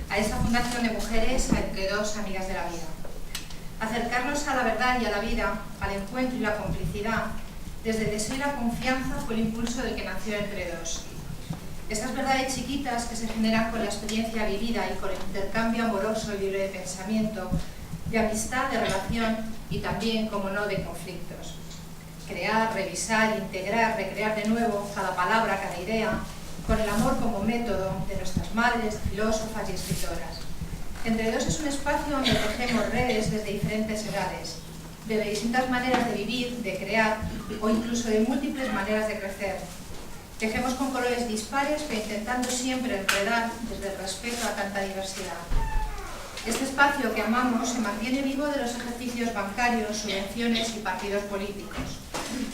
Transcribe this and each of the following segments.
a esta Fundación de Mujeres, a Entre Dos Amigas de la Vida. Acercarnos a la verdad y a la vida, al encuentro y la complicidad, desde el deseo y la confianza fue el impulso del que nació Entre Dos. Esas verdades chiquitas que se generan con la experiencia vivida y con el intercambio amoroso y libre de pensamiento, de amistad, de relación y también, como no, de conflictos. Crear, revisar, integrar, recrear de nuevo cada palabra, cada idea, con el amor como método de nuestras madres, filósofas y escritoras. Entre Dos es un espacio donde tejemos redes desde diferentes edades, de distintas maneras de vivir, de crear o incluso de múltiples maneras de crecer. Tejemos con colores dispares, pero intentando siempre enredar desde el respeto a tanta diversidad. Este espacio que amamos se mantiene vivo de los ejercicios bancarios, subvenciones y partidos políticos.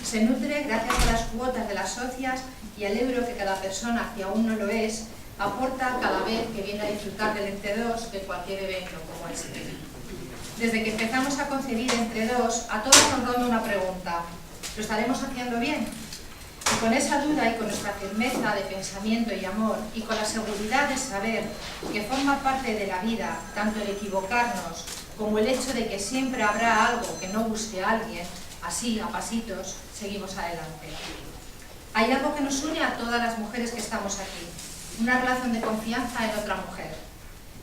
Se nutre gracias a las cuotas de las socias y al euro que cada persona, que aún no lo es, aporta cada vez que viene a disfrutar del Entre Dos de cualquier evento como este. Desde que empezamos a concebir Entre Dos, a todos nos ronda una pregunta: ¿lo estaremos haciendo bien? Y con esa duda y con nuestra firmeza de pensamiento y amor y con la seguridad de saber que forma parte de la vida tanto el equivocarnos como el hecho de que siempre habrá algo que no guste a alguien, así, a pasitos, seguimos adelante. Hay algo que nos une a todas las mujeres que estamos aquí, una relación de confianza en otra mujer,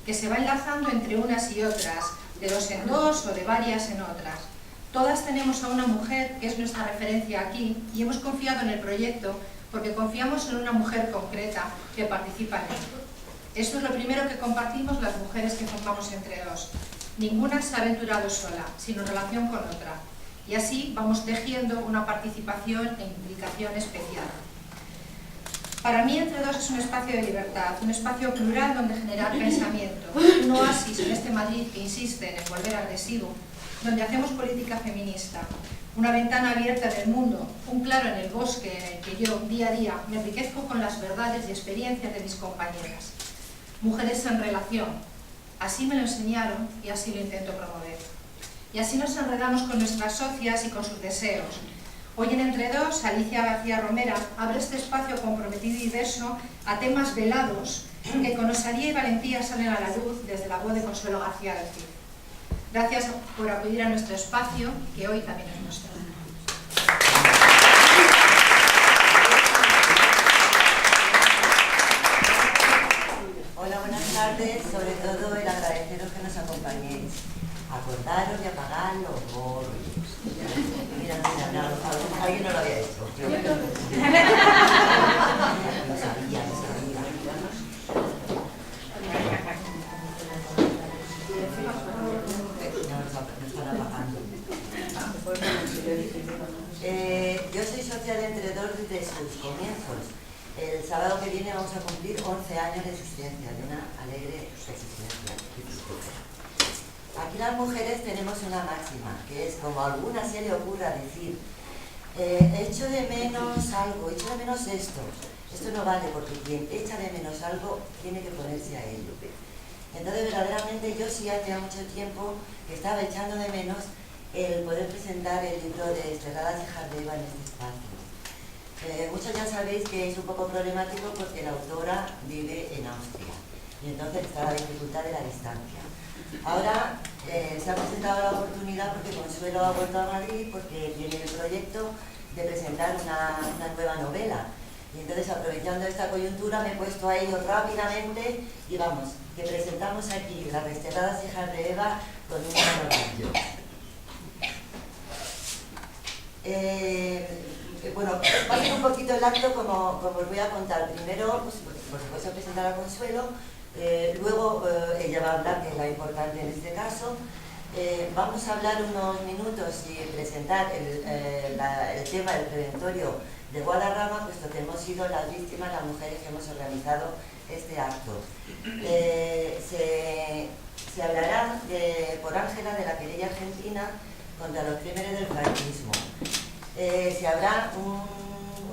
que se va enlazando entre unas y otras, de dos en dos o de varias en otras. Todas tenemos a una mujer que es nuestra referencia aquí y hemos confiado en el proyecto porque confiamos en una mujer concreta que participa en él. Esto es lo primero que compartimos las mujeres que formamos Entre Dos. Ninguna se ha aventurado sola, sino en relación con otra. Y así vamos tejiendo una participación e implicación especial. Para mí Entre Dos es un espacio de libertad, un espacio plural donde generar pensamiento, un oasis en este Madrid que insiste en volver agresivo, donde hacemos política feminista, una ventana abierta en el mundo, un claro en el bosque en el que yo, día a día, me enriquezco con las verdades y experiencias de mis compañeras. Mujeres en relación, así me lo enseñaron y así lo intento promover. Y así nos enredamos con nuestras socias y con sus deseos. Hoy en Entre Dos, Alicia García Romera abre este espacio comprometido y diverso a temas velados que con osadía y valentía salen a la luz desde la voz de Consuelo García García. Gracias por acudir a nuestro espacio, que hoy también es nuestro. Hola, buenas tardes. Sobre todo el agradeceros que nos acompañéis. Acordaros de apagar los móviles. Mira, alguien no lo había hecho. Lo sabía. Yo soy socia de Entre Dos desde sus comienzos. El sábado que viene vamos a cumplir 11 años de existencia, de una alegre existencia. Aquí las mujeres tenemos una máxima, que es, como a alguna se le ocurra decir, echo de menos algo, echo de menos esto. Esto no vale, porque quien echa de menos algo tiene que ponerse a ello. Entonces, verdaderamente, yo sí hacía mucho tiempo que estaba echando de menos el poder presentar el libro de Desterradas hijas de Eva en este espacio. Muchos ya sabéis que es un poco problemático porque la autora vive en Austria y entonces está la dificultad de la distancia. Ahora se ha presentado la oportunidad porque Consuelo ha vuelto a Madrid porque tiene el proyecto de presentar una nueva novela. Y entonces, aprovechando esta coyuntura, me he puesto a ello rápidamente y vamos, que presentamos aquí Las Desterradas hijas de Eva con un orgullo. Bueno, va a ser un poquito el acto como os voy a contar. Primero, pues, por supuesto, presentar a Consuelo, luego ella va a hablar, que es la importante en este caso. Vamos a hablar unos minutos y presentar el tema del preventorio de Guadarrama, puesto que hemos sido las víctimas, las mujeres que hemos organizado este acto. Se hablará por Ángela de la querella argentina contra los crímenes del franquismo. Se habrá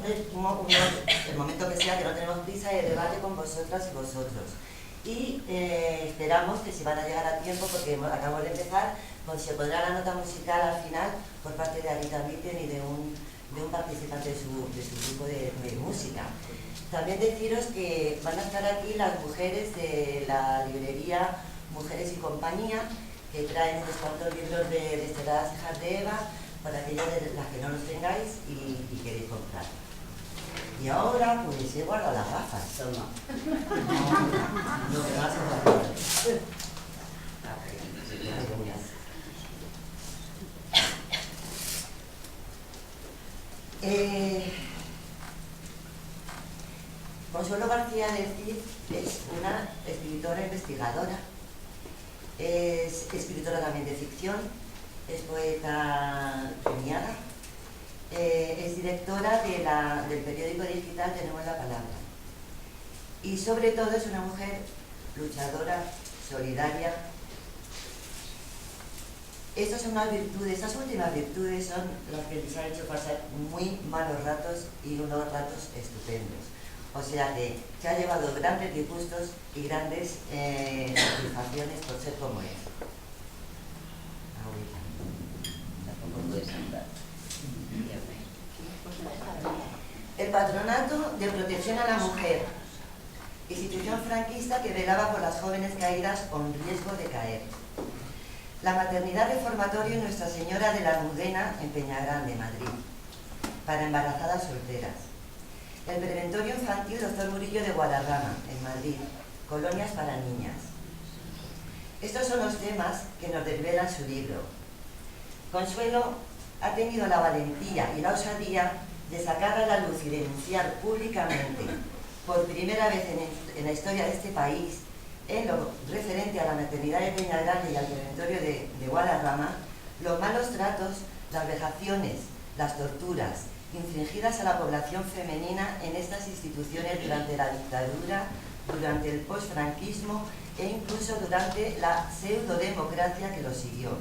el momento que sea, que no tenemos prisa, de debate con vosotras y vosotros. Y esperamos que si van a llegar a tiempo, porque acabamos de empezar, pues se pondrá la nota musical al final por parte de Arita Mitten y de un participante de su grupo de música. También deciros que van a estar aquí las mujeres de la librería Mujeres y Compañía, que traen unos cuantos libros de Desteladas Hijas de Eva, para aquellas de las que no los tengáis y queréis comprar. Y ahora, pues he guardado las gafas. Toma. No, me vas a guardar. Consuelo García del Cid es una escritora investigadora, es escritora también de ficción, es poeta premiada, es directora del periódico digital Tenemos la Palabra y sobre todo es una mujer luchadora, solidaria. Estas son unas virtudes, estas últimas virtudes son las que les han hecho pasar muy malos ratos y unos ratos estupendos. O sea que se ha llevado grandes disgustos y grandes satisfacciones por ser como es. Ahorita. Tampoco puedes andar. El Patronato de Protección a la Mujer, institución franquista que velaba por las jóvenes caídas con riesgo de caer. La Maternidad Reformatorio Nuestra Señora de la Almudena en Peñagrande, Madrid, para embarazadas solteras. El Preventorio Infantil Dr. Murillo de Guadarrama, en Madrid, colonias para niñas. Estos son los temas que nos desvelan su libro. Consuelo ha tenido la valentía y la osadía de sacar a la luz y denunciar públicamente, por primera vez en la historia de este país, en lo referente a la maternidad de Peñagrande y al Preventorio de Guadarrama, los malos tratos, las vejaciones, las torturas infligidas a la población femenina en estas instituciones durante la dictadura, durante el posfranquismo e incluso durante la pseudodemocracia que lo siguió.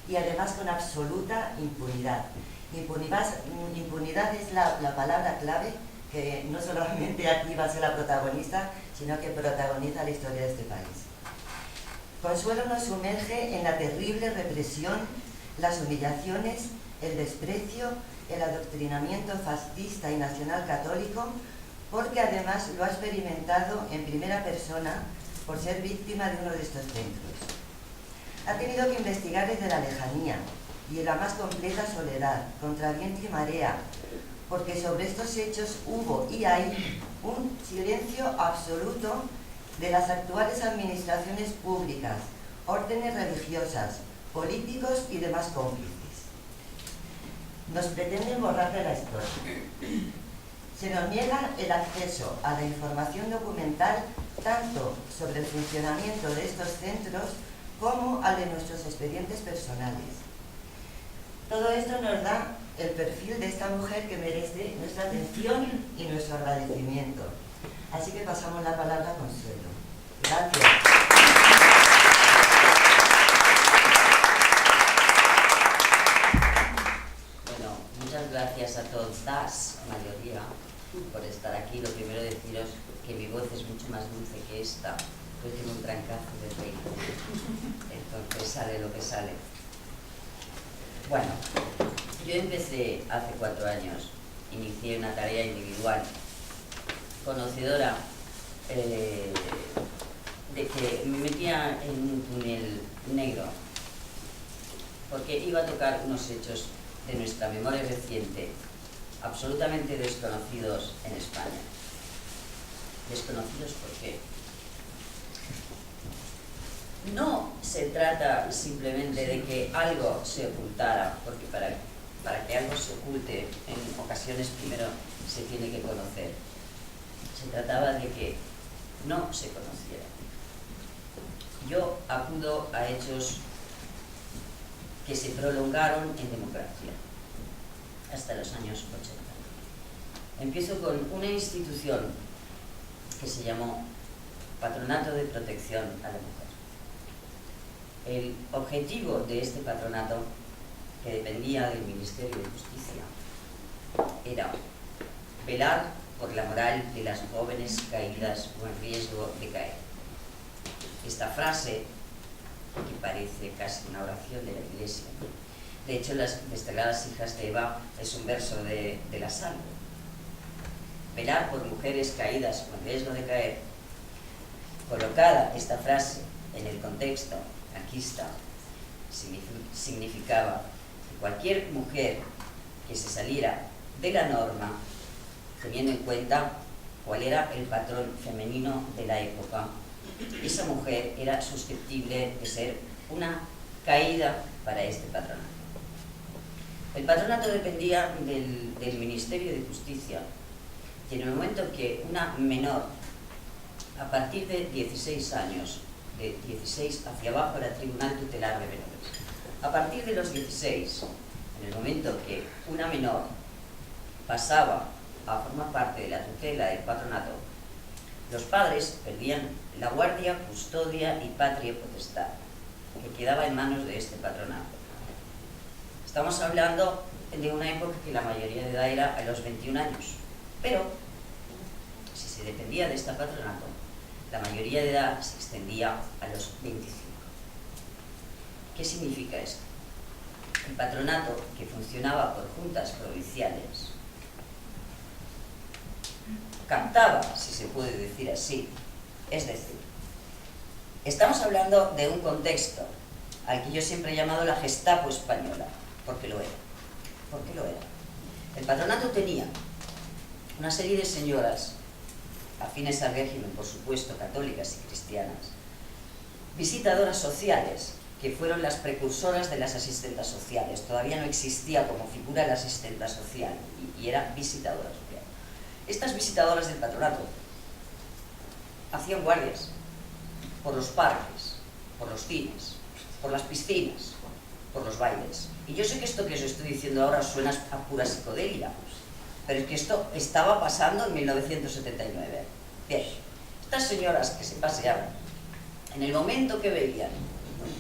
Y además con absoluta impunidad. Impunidad es la palabra clave que no solamente aquí va a ser la protagonista, sino que protagoniza la historia de este país. Consuelo nos sumerge en la terrible represión, las humillaciones, el desprecio, el adoctrinamiento fascista y nacional católico, porque además lo ha experimentado en primera persona por ser víctima de uno de estos centros. Ha tenido que investigar desde la lejanía y en la más completa soledad, contra viento y marea, porque sobre estos hechos hubo y hay un silencio absoluto de las actuales administraciones públicas, órdenes religiosas, políticos y demás cómplices. Nos pretenden borrar de la historia. Se nos niega el acceso a la información documental tanto sobre el funcionamiento de estos centros como al de nuestros expedientes personales. Todo esto nos da el perfil de esta mujer que merece nuestra atención y nuestro agradecimiento. Así que pasamos la palabra a Consuelo. Gracias. Bueno, muchas gracias a todas, mayoría, por estar aquí. Lo primero deciros que mi voz es mucho más dulce que esta. Yo tengo un trancazo de reír. Entonces sale lo que sale. Bueno, yo empecé hace 4 años, inicié una tarea individual, conocedora de que me metía en un túnel negro, porque iba a tocar unos hechos de nuestra memoria reciente, absolutamente desconocidos en España. ¿Desconocidos por qué? No se trata simplemente de que algo se ocultara, porque para que algo se oculte, en ocasiones primero se tiene que conocer. Se trataba de que no se conociera. Yo acudo a hechos que se prolongaron en democracia hasta los años 80. Empiezo con una institución que se llamó Patronato de Protección a la Mujer. El objetivo de este patronato, que dependía del Ministerio de Justicia, era velar por la moral de las jóvenes caídas o en riesgo de caer. Esta frase, que parece casi una oración de la Iglesia, de hecho las Desteladas Hijas de Eva es un verso de la Salve. velar por mujeres caídas con riesgo de caer, colocada esta frase en el contexto, aquí está, significaba que cualquier mujer que se saliera de la norma, teniendo en cuenta cuál era el patrón femenino de la época, esa mujer era susceptible de ser una caída para este patronato. El patronato dependía del Ministerio de Justicia, y en el momento que una menor, a partir de 16 años, de 16 hacia abajo era Tribunal Tutelar de Menores, a partir de los 16, en el momento que una menor pasaba a formar parte de la tutela del patronato, los padres perdían la guardia, custodia y patria potestad, que quedaba en manos de este patronato. Estamos hablando de una época que la mayoría de edad era a los 21 años, pero si se dependía de este patronato, la mayoría de edad se extendía a los 25. ¿Qué significa esto? El patronato, que funcionaba por juntas provinciales, captaba, si se puede decir así, es decir, estamos hablando de un contexto al que yo siempre he llamado la Gestapo española, porque lo era. ¿Por qué lo era? El patronato tenía una serie de señoras, afines al régimen, por supuesto, católicas y cristianas, visitadoras sociales, que fueron las precursoras de las asistentas sociales. Todavía no existía como figura la asistenta social, y era visitadora social. Estas visitadoras del patronato hacían guardias por los parques, por los cines, por las piscinas, por los bailes. Y yo sé que esto que os estoy diciendo ahora suena a pura psicodelia, pero es que esto estaba pasando en 1979. Bien, estas señoras que se paseaban, en el momento que veían,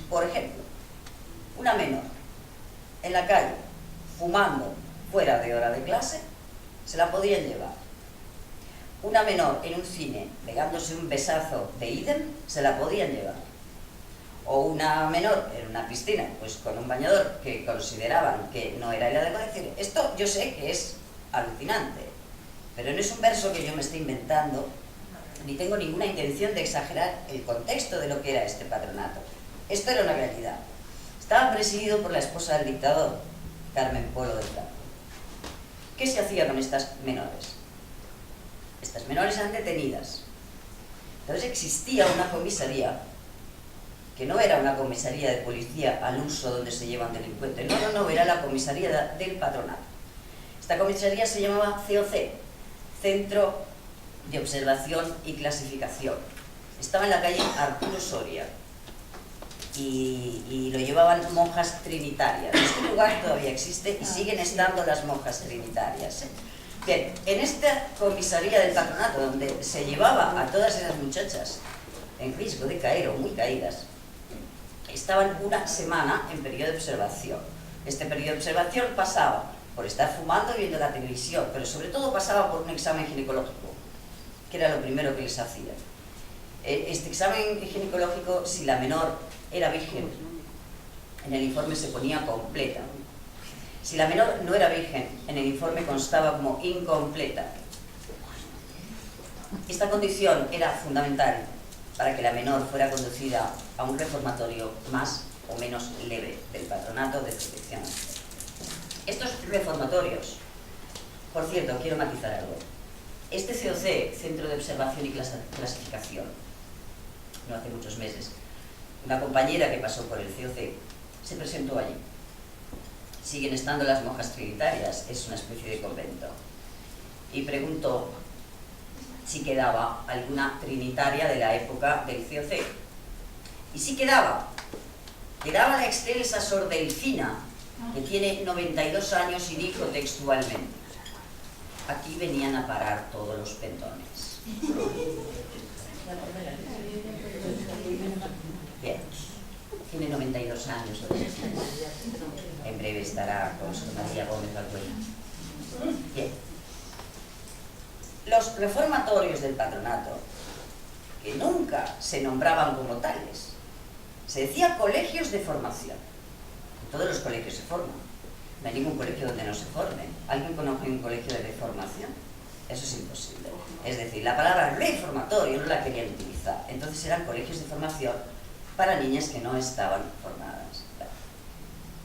por ejemplo, una menor en la calle fumando fuera de hora de clase, se la podían llevar. Una menor en un cine pegándose un besazo de ídem, se la podían llevar. O una menor en una piscina, pues con un bañador que consideraban que no era el adecuado. Es decir, esto yo sé que es alucinante, pero no es un verso que yo me esté inventando, ni tengo ninguna intención de exagerar el contexto de lo que era este patronato. Esto era una realidad. Estaba presidido por la esposa del dictador, Carmen Polo del Campo. ¿Qué se hacía con estas menores? Estas menores eran detenidas. Entonces existía una comisaría, que no era una comisaría de policía al uso donde se llevan delincuentes, no, era la comisaría del patronato. Esta comisaría se llamaba COC, Centro de Observación y Clasificación. Estaba en la calle Arturo Soria y lo llevaban monjas trinitarias. Este lugar todavía existe y siguen estando las monjas trinitarias. Bien, en esta comisaría del patronato, donde se llevaba a todas esas muchachas en riesgo de caer o muy caídas, estaban una semana en periodo de observación. Este periodo de observación pasaba por estar fumando y viendo la televisión, pero sobre todo pasaba por un examen ginecológico, que era lo primero que les hacían. Este examen ginecológico, si la menor era virgen, en el informe se ponía completa. Si la menor no era virgen, en el informe constaba como incompleta. Esta condición era fundamental para que la menor fuera conducida a un reformatorio más o menos leve del patronato de protección. Estos reformatorios, por cierto, quiero matizar algo. Este COC, Centro de Observación y Clasificación, no hace muchos meses, una compañera que pasó por el COC se presentó allí. Siguen estando las monjas trinitarias, es una especie de convento. Y preguntó si quedaba alguna trinitaria de la época del COC. Y sí quedaba. Quedaba la excelsa Sor Delfina, que tiene 92 años, y dijo textualmente: aquí venían a parar todos los pendones. Bien, tiene 92 años. En breve estará con Sor María Gómez Albuena. Bien. Los reformatorios del patronato, que nunca se nombraban como tales, se decía colegios de formación. En todos los colegios se forman. No hay ningún colegio donde no se forme. ¿Alguien conoce un colegio de reformación? Eso es imposible. Es decir, la palabra reformatorio no la querían utilizar. Entonces eran colegios de formación para niñas que no estaban formadas.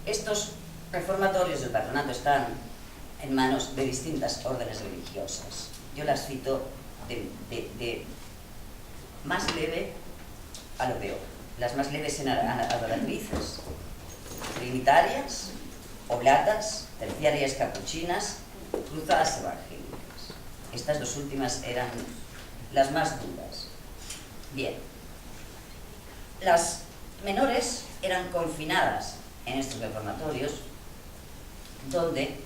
Estos reformatorios del patronato están en manos de distintas órdenes religiosas. Yo las cito de más leve a lo peor. Las más leves eran adoratrices, trinitarias, oblatas, terciarias capuchinas, cruzadas evangélicas. Estas dos últimas eran las más duras. Bien, las menores eran confinadas en estos reformatorios, donde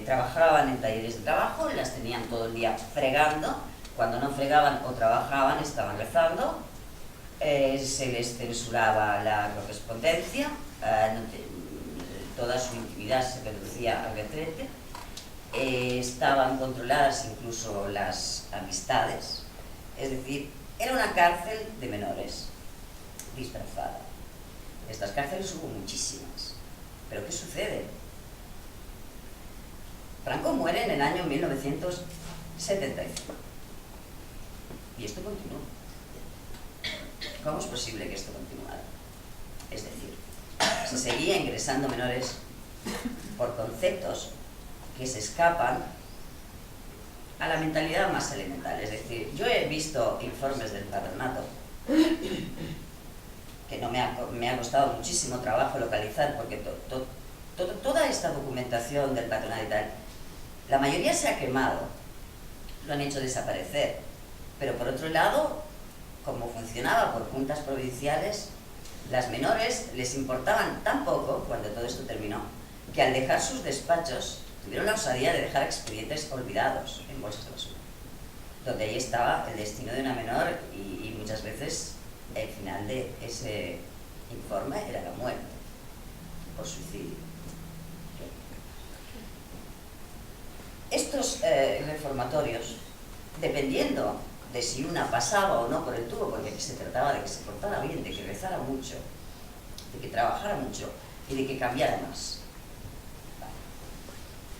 trabajaban en talleres de trabajo, las tenían todo el día fregando. Cuando no fregaban o trabajaban, estaban rezando. Se les censuraba la correspondencia, toda su intimidad se reducía al retrete. Estaban controladas incluso las amistades. Es decir, era una cárcel de menores disfrazada. Estas cárceles hubo muchísimas. ¿Pero qué sucede? Franco muere en el año 1975. Y esto continuó. ¿Cómo es posible que esto continuara? Es decir, se seguía ingresando menores por conceptos que se escapan a la mentalidad más elemental. Es decir, yo he visto informes del patronato que no me ha costado muchísimo trabajo localizar, porque toda esta documentación del patronato y tal, la mayoría se ha quemado, lo han hecho desaparecer, pero por otro lado, como funcionaba por juntas provinciales, las menores les importaban tan poco, cuando todo esto terminó, que al dejar sus despachos tuvieron la osadía de dejar expedientes olvidados en bolsas de basura, donde ahí estaba el destino de una menor y muchas veces el final de ese informe era la muerte por suicidio. Estos reformatorios, dependiendo de si una pasaba o no por el tubo, porque aquí se trataba de que se portara bien, de que rezara mucho, de que trabajara mucho y de que cambiara más.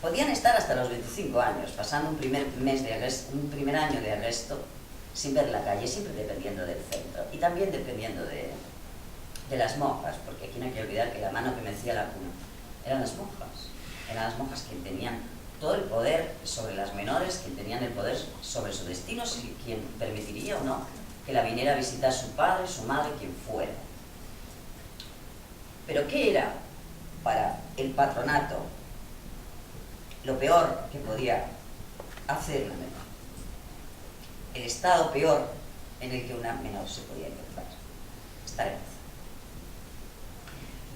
Podían estar hasta los 25 años, pasando un primer año de arresto sin ver la calle, siempre dependiendo del centro y también dependiendo de las monjas, porque aquí no hay que olvidar que la mano que mecía la cuna eran las monjas quien tenían todo el poder sobre las menores, quien tenían el poder sobre su destino, quien permitiría o no que la viniera a visitar su padre, su madre, quien fuera. Pero ¿qué era para el patronato lo peor que podía hacer una menor? El estado peor en el que una menor se podía encontrar: estar embarazada.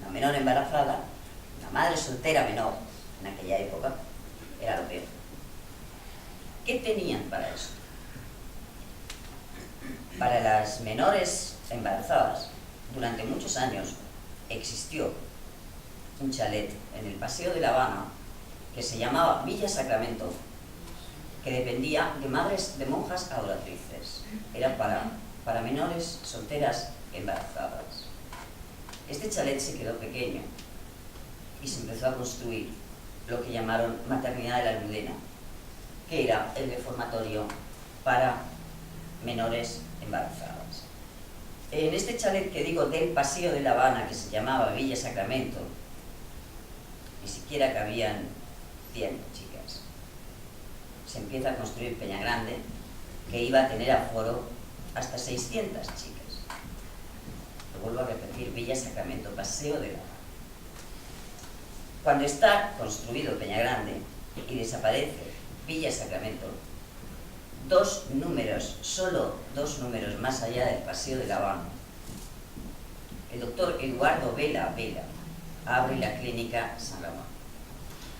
Una menor embarazada, una madre soltera menor en aquella época, era lo peor. ¿Qué tenían para eso? Para las menores embarazadas, durante muchos años existió un chalet en el Paseo de La Habana que se llamaba Villa Sacramento, que dependía de monjas adoratrices. Era para menores solteras embarazadas. Este chalet se quedó pequeño y se empezó a construir lo que llamaron Maternidad de la Almudena, que era el reformatorio para menores embarazadas. En este chalet que digo del Paseo de La Habana, que se llamaba Villa Sacramento, ni siquiera cabían 100 chicas. Se empieza a construir Peña Grande, que iba a tener aforo hasta 600 chicas. Lo vuelvo a repetir: Villa Sacramento, Paseo de La Habana. Cuando está construido Peña Grande y desaparece Villa Sacramento, solo dos números más allá del Paseo de La Habana, el doctor Eduardo Vela abre la clínica San Ramón,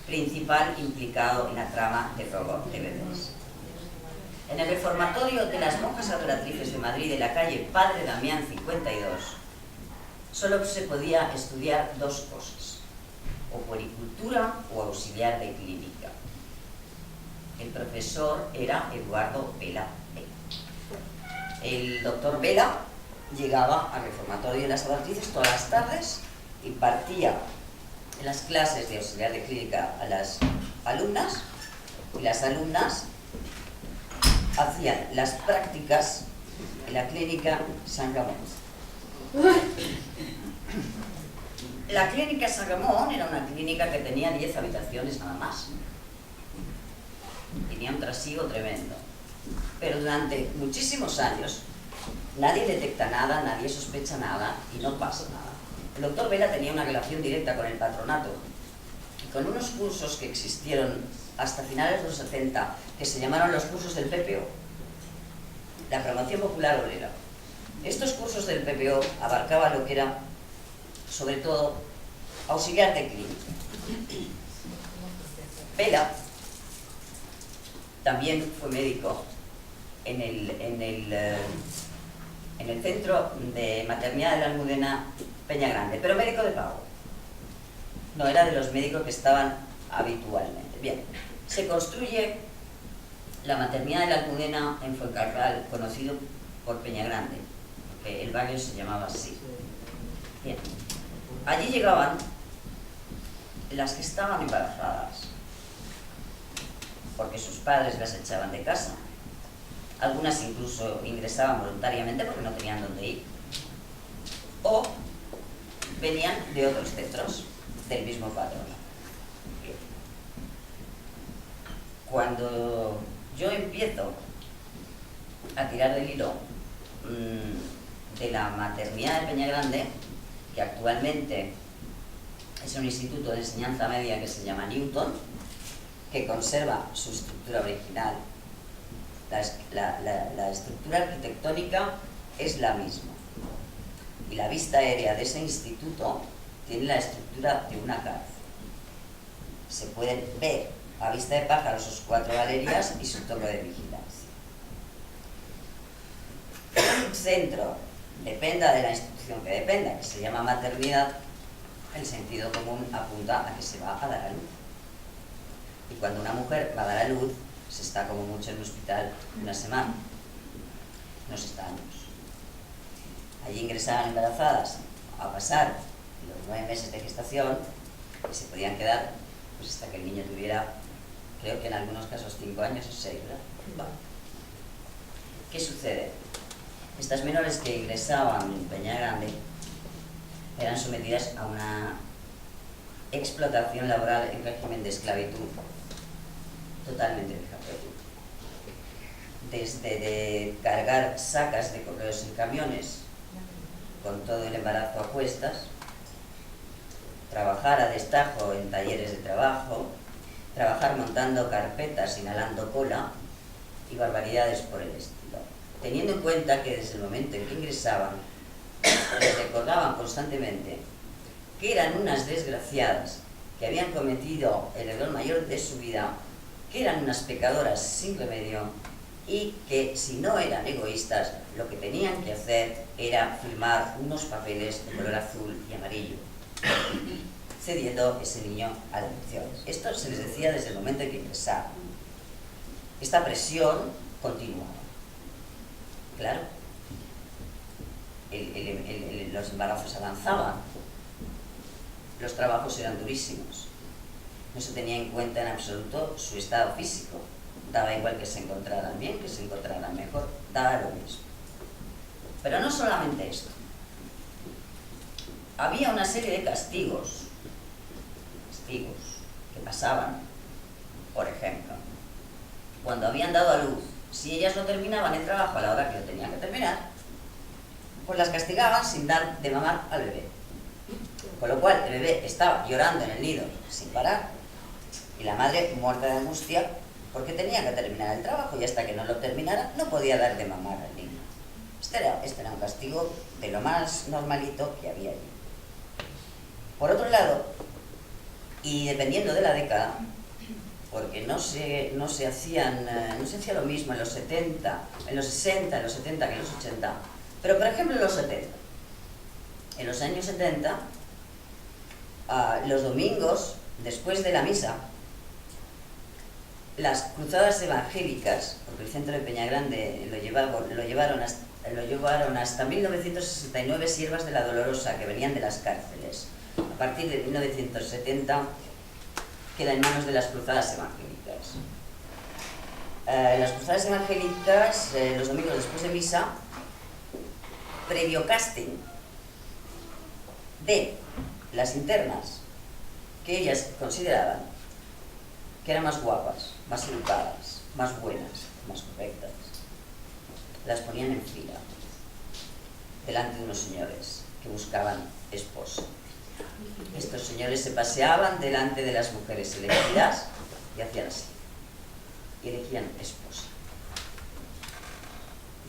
principal implicado en la trama de robo de bebés. En el reformatorio de las monjas adoratrices de Madrid, de la calle Padre Damián 52, solo se podía estudiar dos cosas: o puericultura o auxiliar de clínica. El profesor era Eduardo Vela. El doctor Vela llegaba al reformatorio de las adoratrices todas las tardes, impartía las clases de auxiliar de clínica a las alumnas y las alumnas hacían las prácticas en la clínica San Ramón. La clínica San Ramón era una clínica que tenía 10 habitaciones nada más. Tenía un trasiego tremendo. Pero durante muchísimos años nadie detecta nada, nadie sospecha nada y no pasa nada. El doctor Vela tenía una relación directa con el patronato y con unos cursos que existieron hasta finales de los 70, que se llamaron los cursos del PPO, la Promoción Popular Obrera. Estos cursos del PPO abarcaban lo que era, sobre todo, auxiliar de clínica. Vela también fue médico en el Centro de Maternidad de la Almudena Peña Grande, pero médico de pago. No era de los médicos que estaban habitualmente. Bien, se construye la Maternidad de la Almudena en Fuencarral, conocido por Peña Grande, porque el barrio se llamaba así. Bien, allí llegaban las que estaban embarazadas, porque sus padres las echaban de casa. Algunas incluso ingresaban voluntariamente porque no tenían dónde ir. O venían de otros centros del mismo patrono. Cuando yo empiezo a tirar del hilo de la maternidad de Peña Grande, que actualmente es un instituto de enseñanza media que se llama Newton, que conserva su estructura original. La estructura arquitectónica es la misma y la vista aérea de ese instituto tiene la estructura de una cárcel. Se pueden ver a vista de pájaro sus 4 galerías y su torre de vigilancia. El centro, dependa de la institución que dependa, que se llama maternidad, el sentido común apunta a que se va a dar a luz. Y cuando una mujer va a dar a luz, se está como mucho en el hospital una semana, no se está años. Allí ingresaban embarazadas a pasar los 9 meses de gestación y se podían quedar pues hasta que el niño tuviera, creo que en algunos casos 5 años o 6, ¿verdad? Vale. ¿Qué sucede? Estas menores que ingresaban en Peña Grande eran sometidas a una explotación laboral en régimen de esclavitud totalmente vejatorio. Desde de cargar sacas de correos en camiones con todo el embarazo a cuestas, trabajar a destajo en talleres de trabajo, trabajar montando carpetas, inhalando cola y barbaridades por el estilo. Teniendo en cuenta que desde el momento en que ingresaban, les recordaban constantemente que eran unas desgraciadas, que habían cometido el error mayor de su vida, que eran unas pecadoras sin remedio y que si no eran egoístas, lo que tenían que hacer era firmar unos papeles de color azul y amarillo, cediendo ese niño a la elección. Esto se les decía desde el momento en que ingresaban. Esta presión continuaba. Claro, los embarazos avanzaban, los trabajos eran durísimos, no se tenía en cuenta en absoluto su estado físico, daba igual que se encontraran bien, que se encontraran mejor, daba lo mismo. Pero no solamente esto, había una serie de castigos que pasaban. Por ejemplo, cuando habían dado a luz, si ellas no terminaban el trabajo a la hora que lo tenían que terminar, pues las castigaban sin dar de mamar al bebé. Con lo cual el bebé estaba llorando en el nido sin parar y la madre muerta de angustia porque tenía que terminar el trabajo y hasta que no lo terminara no podía dar de mamar al niño. Este era un castigo de lo más normalito que había allí. Por otro lado, y dependiendo de la década, porque no se hacía lo mismo en los 70, en los 60, en los 70 que en los 80, pero por ejemplo en los 70. En los años 70, los domingos, después de la misa, las cruzadas evangélicas, porque el centro de Peña Grande lo llevaron hasta 1969 siervas de la Dolorosa que venían de las cárceles. A partir de 1970 queda en manos de las cruzadas evangélicas. En las cruzadas evangélicas, los domingos después de misa, previo casting de las internas que ellas consideraban que eran más guapas, más educadas, más buenas, más correctas, las ponían en fila delante de unos señores que buscaban esposo. Estos señores se paseaban delante de las mujeres elegidas y hacían así, y elegían esposa.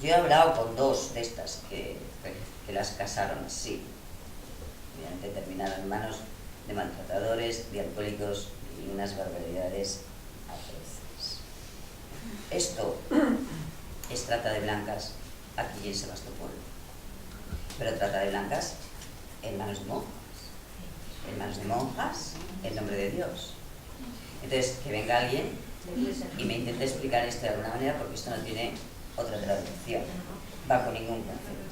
Yo he hablado con dos de estas que las casaron así, obviamente terminaron en manos de maltratadores, de alcohólicos y unas barbaridades atroces. Esto es trata de blancas aquí en Sebastopol, pero trata de blancas en manos de monjas, en nombre de Dios. Entonces, que venga alguien y me intente explicar esto de alguna manera, porque esto no tiene otra traducción, bajo ningún concepto.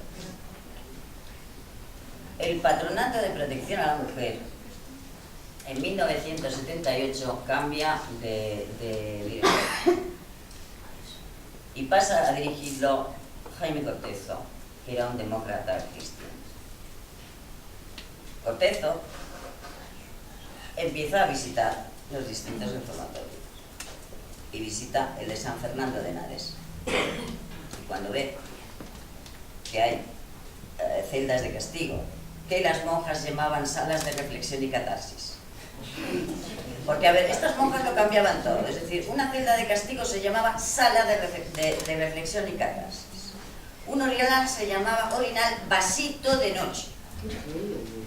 El Patronato de Protección a la Mujer en 1978 cambia de dirección y pasa a dirigirlo Jaime Cortezo, que era un demócrata cristiano. Cortezo empieza a visitar los distintos reformatorios y visita el de San Fernando de Henares. Y cuando ve que hay celdas de castigo, que las monjas llamaban salas de reflexión y catarsis. Porque, a ver, estas monjas lo cambiaban todo. Es decir, una celda de castigo se llamaba sala de reflexión y catarsis. Un orinal se llamaba orinal vasito de noche.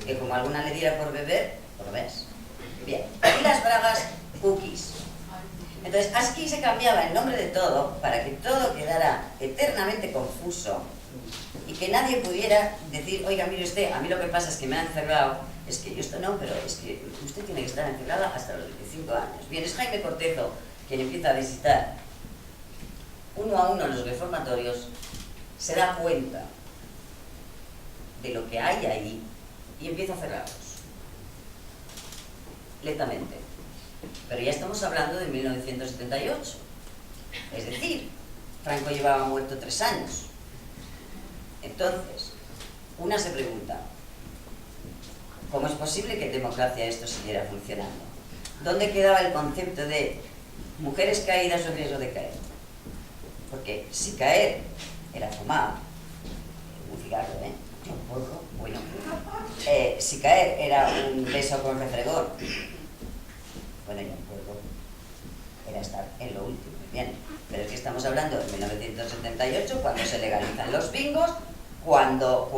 Que como alguna le diera por beber, por ves. Bien. Y las bragas, cookies. Entonces, aquí se cambiaba el nombre de todo para que todo quedara eternamente confuso y que nadie pudiera decir, oiga, mire usted, a mí lo que pasa es que me han encerrado, es que yo esto no, pero es que usted tiene que estar encerrada hasta los 25 años. Bien, es Jaime Cortezo quien empieza a visitar uno a uno los reformatorios, se da cuenta de lo que hay ahí y empieza a cerrarlos lentamente. Pero ya estamos hablando de 1978. Es decir, Franco llevaba muerto 3 años. Entonces, una se pregunta, ¿cómo es posible que en democracia esto siguiera funcionando? ¿Dónde quedaba el concepto de mujeres caídas o riesgo de caer? Porque si caer era fumar, un cigarro, un porro, bueno, si caer era un beso con refregón, bueno, y un porro era estar en lo último, bien. Pero es que estamos hablando de 1978, cuando se legalizan los bingos, cuando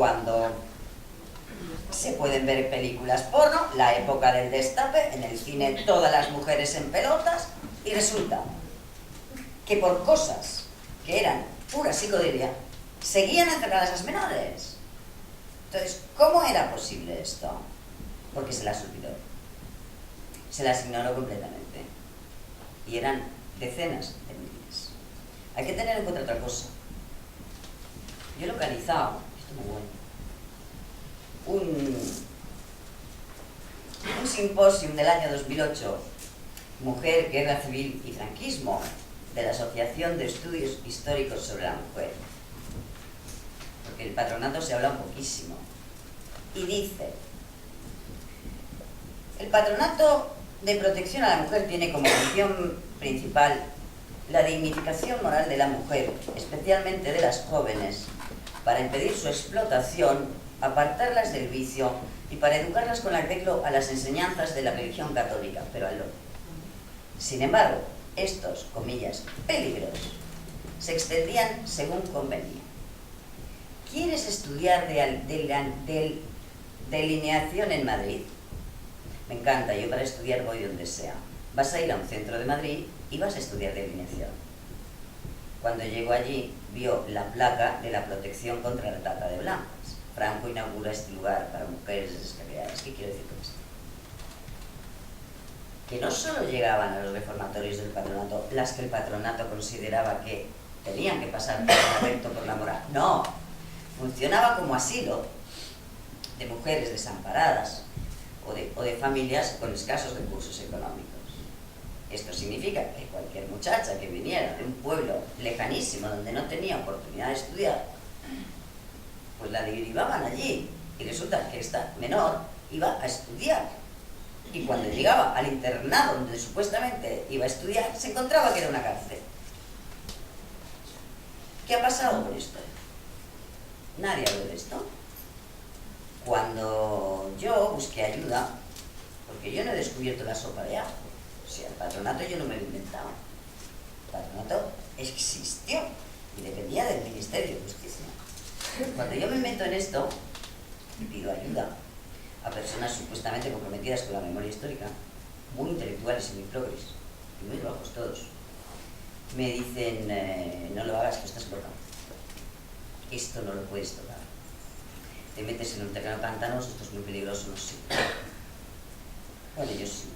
se pueden ver películas porno, la época del destape, en el cine todas las mujeres en pelotas, y resulta que por cosas que eran pura psicodelia, seguían encerradas las menores. Entonces, ¿cómo era posible esto? Porque se las olvidó. Se las ignoró completamente. Y eran decenas de miles. Hay que tener en cuenta otra cosa. Yo he localizado, esto es muy bueno, un simposium del año 2008, Mujer, Guerra Civil y Franquismo, de la Asociación de Estudios Históricos sobre la Mujer. Porque el patronato se habla poquísimo. Y dice, el Patronato de Protección a la Mujer tiene como función principal la dignificación moral de la mujer, especialmente de las jóvenes, para impedir su explotación, apartarlas del vicio y para educarlas con arreglo a las enseñanzas de la religión católica, pero al otro. Sin embargo, estos, comillas, peligros, se extendían según convenía. ¿Quieres estudiar delineación en Madrid? Me encanta, yo para estudiar voy donde sea. Vas a ir a un centro de Madrid y vas a estudiar delineación. Cuando llegó allí, vio la placa de la protección contra la trata de blancas. Franco inaugura este lugar para mujeres descarriadas. ¿Qué quiero decir con esto? Que no solo llegaban a los reformatorios del patronato las que el patronato consideraba que tenían que pasar recto por la moral. No, funcionaba como asilo de mujeres desamparadas o de familias con escasos recursos económicos. Esto significa que cualquier muchacha que viniera de un pueblo lejanísimo donde no tenía oportunidad de estudiar, pues la derivaban allí. Y resulta que esta menor iba a estudiar. Y cuando llegaba al internado donde supuestamente iba a estudiar, se encontraba que era una cárcel. ¿Qué ha pasado con esto? Nadie habló de esto. Cuando yo busqué ayuda, porque yo no he descubierto la sopa de ajo, o sea, el patronato yo no me lo he inventado. El patronato existió y dependía del Ministerio de Justicia. Cuando yo me meto en esto y pido ayuda a personas supuestamente comprometidas con la memoria histórica, muy intelectuales y muy progres, y muy bajos todos, me dicen, no lo hagas, que estás loca. Esto no lo puedes tocar. Te metes en un terreno pantanoso, esto es muy peligroso, no sirve. Bueno, yo sigo,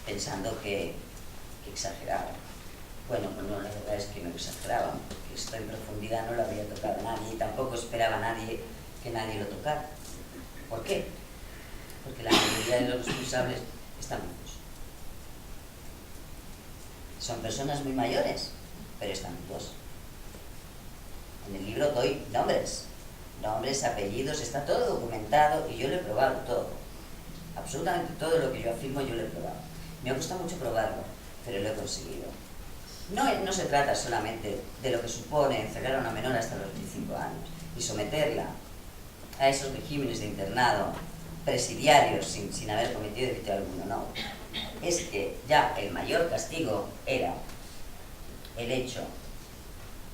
pensando que exageraba. Bueno, pues no, la verdad es que no exageraban, porque esto en profundidad no lo había tocado nadie y tampoco esperaba nadie que nadie lo tocara. ¿Por qué? Porque la mayoría de los responsables están vivos. Son personas muy mayores, pero están vivos. En el libro doy nombres, apellidos, está todo documentado y yo lo he probado todo. Absolutamente todo lo que yo afirmo yo lo he probado. Me ha costado mucho probarlo, pero lo he conseguido. No se trata solamente de lo que supone encerrar a una menor hasta los 25 años y someterla a esos regímenes de internado presidiarios sin haber cometido delito alguno, no. Es que ya el mayor castigo era el hecho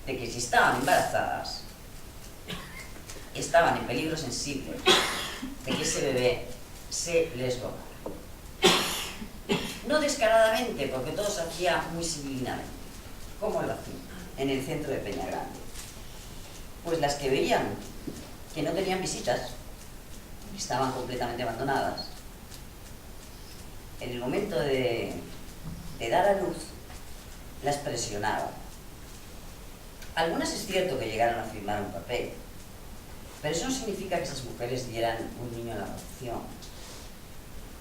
de que si estaban embarazadas, estaban en peligro sensible de que ese bebé se les robara. No descaradamente, porque todo se hacía muy civilinamente. ¿Cómo lo hacían? En el centro de Peñagrande. Pues las que veían que no tenían visitas, estaban completamente abandonadas, en el momento de dar a luz, las presionaban. Algunas es cierto que llegaron a firmar un papel, pero eso no significa que esas mujeres dieran un niño a la adopción.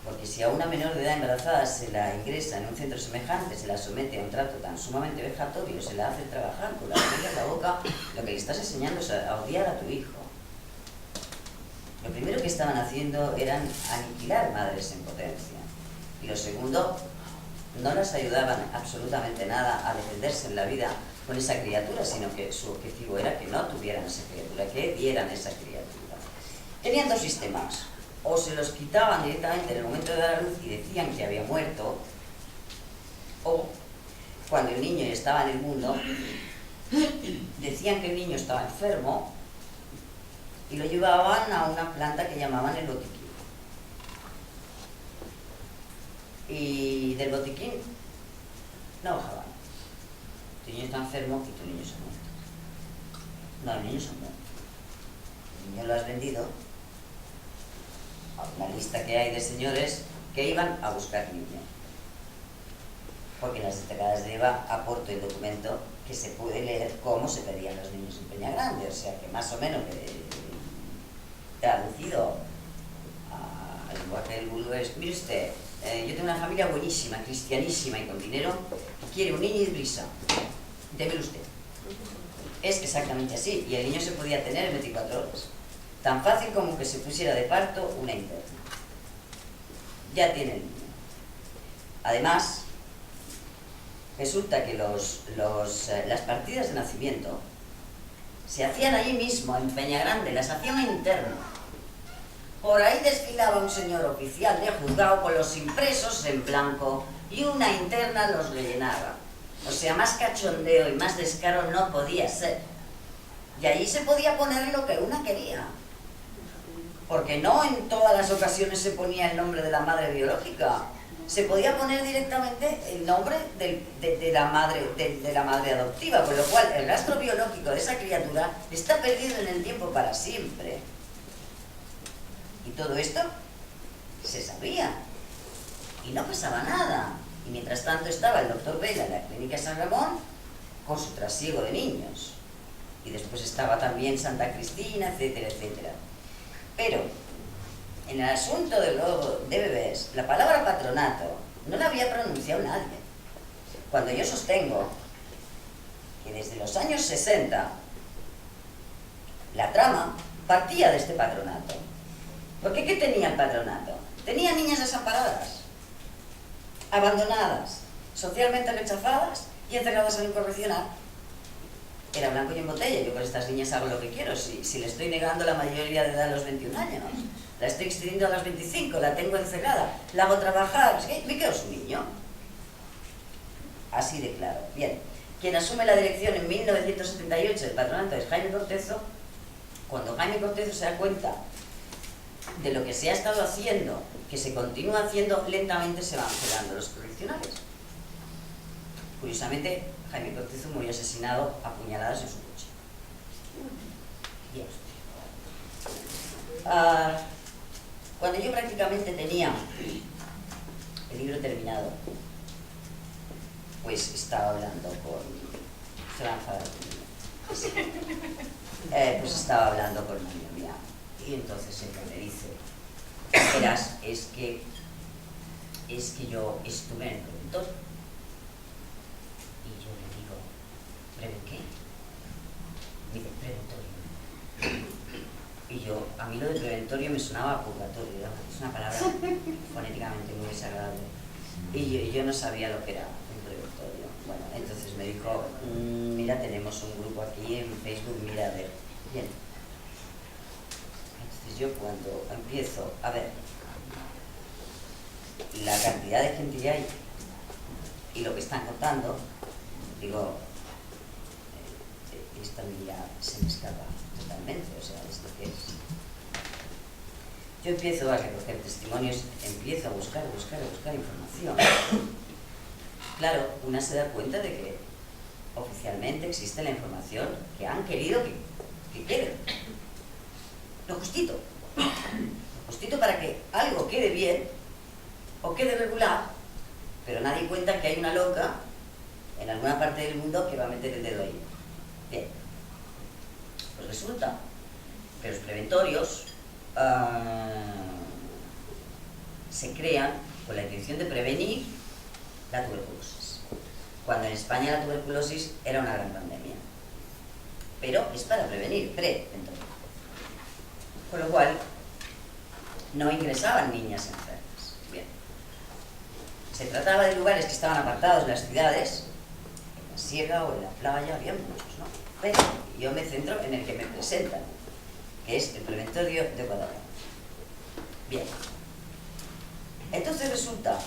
Porque si a una menor de edad embarazada se la ingresa en un centro semejante, se la somete a un trato tan sumamente vejatorio, se la hace trabajar con la comida en la boca, lo que le estás enseñando es a odiar a tu hijo. Lo primero que estaban haciendo eran aniquilar madres en potencia. Y lo segundo, no las ayudaban absolutamente nada a defenderse en la vida con esa criatura, sino que su objetivo era que no tuvieran esa criatura, que dieran esa criatura. Tenían dos sistemas. O se los quitaban directamente en el momento de dar a luz y decían que había muerto, o cuando el niño ya estaba en el mundo, decían que el niño estaba enfermo y lo llevaban a una planta que llamaban el botiquín. Y del botiquín no bajaban. Tu niño está enfermo y tu niño se ha muerto. No, el niño se ha muerto. El niño lo has vendido a una lista que hay de señores que iban a buscar niños. Porque en las destacadas de EVA aporto el documento que se puede leer cómo se pedían los niños en Peñagrande, o sea que más o menos traducido al lenguaje del vulgo es: mire usted, yo tengo una familia buenísima, cristianísima y con dinero, y quiere un niño y brisa, démelo usted. Es exactamente así, y el niño se podía tener en 24 horas. Tan fácil como que se pusiera de parto una interna. Ya tiene el niño. Además, resulta que las partidas de nacimiento se hacían allí mismo, en Peñagrande, las hacían en interno. Por ahí desfilaba un señor oficial de juzgado con los impresos en blanco y una interna los rellenaba. O sea, más cachondeo y más descaro no podía ser. Y allí se podía poner lo que una quería. Porque no en todas las ocasiones se ponía el nombre de la madre biológica. Se podía poner directamente el nombre de la madre adoptiva, con lo cual el rastro biológico de esa criatura está perdido en el tiempo para siempre. Y todo esto se sabía. Y no pasaba nada. Y mientras tanto estaba el doctor Vela en la clínica San Ramón con su trasiego de niños. Y después estaba también Santa Cristina, etcétera, etcétera. Pero en el asunto del robo de bebés, la palabra patronato no la había pronunciado nadie. Cuando yo sostengo que desde los años 60 la trama partía de este patronato. Porque ¿qué tenía el patronato? Tenía niñas desamparadas, abandonadas, socialmente rechazadas y encerradas en un correccional. Era blanco y en botella. Yo con estas niñas hago lo que quiero. Si le estoy negando la mayoría de edad a los 21 años, la estoy extendiendo a los 25, la tengo encerrada, la hago trabajar, es que me quedo su niño. Así de claro. Bien, quien asume la dirección en 1978 del patronato es Jaime Cortezo. Cuando Jaime Cortezo se da cuenta de lo que se ha estado haciendo, que se continúa haciendo, lentamente se van cerrando los correccionales. Curiosamente, Jaime Cortezo murió asesinado a puñaladas en su coche. Bien. Cuando yo prácticamente tenía el libro terminado, pues estaba hablando con... Se va a enfadar conmigo. Pues estaba hablando con una amiga mía. Y entonces ella me dice, verás, es que yo estuve en el preventorio. Y yo le digo, ¿qué? Me dice, preventorio. Y yo, a mí lo de preventorio me sonaba a purgatorio, ¿no? Es una palabra fonéticamente muy desagradable. Y yo no sabía lo que era un preventorio. Bueno, entonces me dijo, mira, tenemos un grupo aquí en Facebook, mira, a ver. Bien. Entonces yo cuando empiezo a ver la cantidad de gente que hay y lo que están contando, digo, esta mía se me escapa totalmente, o sea, ¿esto qué es? Yo empiezo a recoger testimonios, empiezo a buscar información. Claro, una se da cuenta de que oficialmente existe la información que han querido que quede. Lo justito para que algo quede bien o quede regular, pero nadie cuenta que hay una loca en alguna parte del mundo que va a meter el dedo ahí. Bien, pues resulta que los preventorios se crean con la intención de prevenir la tuberculosis, cuando en España la tuberculosis era una gran pandemia, pero es para prevenir, preventorio. Con lo cual, no ingresaban niñas enfermas. Bien. Se trataba de lugares que estaban apartados de las ciudades, en la sierra o en la playa, había muchos, ¿no? Pero yo me centro en el que me presentan, que es el preventorio de Guadalajara. Bien. Entonces resulta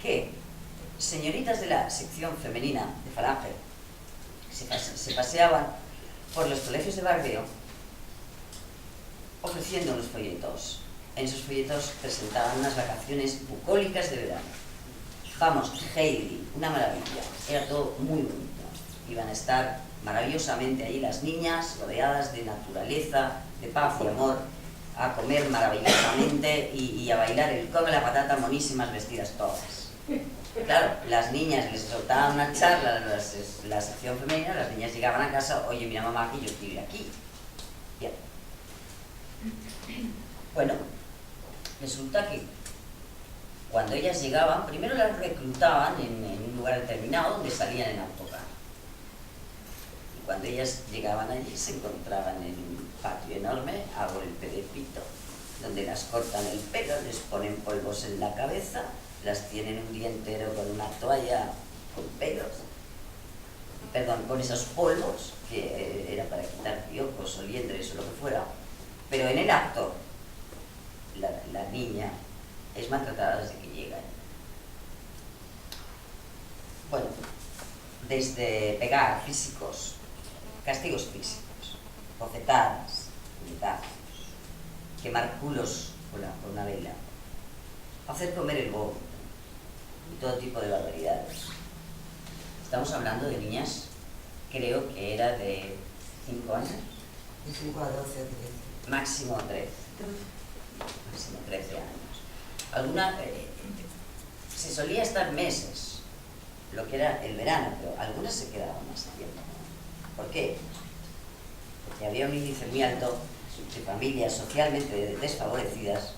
que señoritas de la sección femenina de Falange se paseaban por los colegios de barrio ofreciendo unos folletos. En esos folletos presentaban unas vacaciones bucólicas de verano. Vamos, Heidi, una maravilla. Era todo muy bonito. Iban a estar maravillosamente allí las niñas, rodeadas de naturaleza, de paz y amor, a comer maravillosamente y a bailar el come la patata, monísimas, vestidas todas. Claro, las niñas les soltaban una charla, la sección femenina, las niñas llegaban a casa, oye, mira mamá, que yo quiero ir aquí. Bien. Bueno, resulta que cuando ellas llegaban, primero las reclutaban en un lugar determinado donde salían en autocar. Y cuando ellas llegaban allí se encontraban en un patio enorme, hago el pedepito, donde las cortan el pelo, les ponen polvos en la cabeza, las tienen un día entero con una toalla con pelos, perdón, con esos polvos, que era para quitar piojos o liendres o lo que fuera, pero en el acto la niña es maltratada desde que llega. Bueno, desde pegar físicos, castigos físicos, bofetadas, puñetazos, quemar culos con una vela, hacer comer el vómito y todo tipo de barbaridades. Estamos hablando de niñas, creo que era de 5 años. De 5 a 12 o 13. Máximo 13. Máximo 13 años. Se solía estar meses, lo que era el verano, pero algunas se quedaban más tiempo. ¿Por qué? Porque había un índice muy alto de familias socialmente desfavorecidas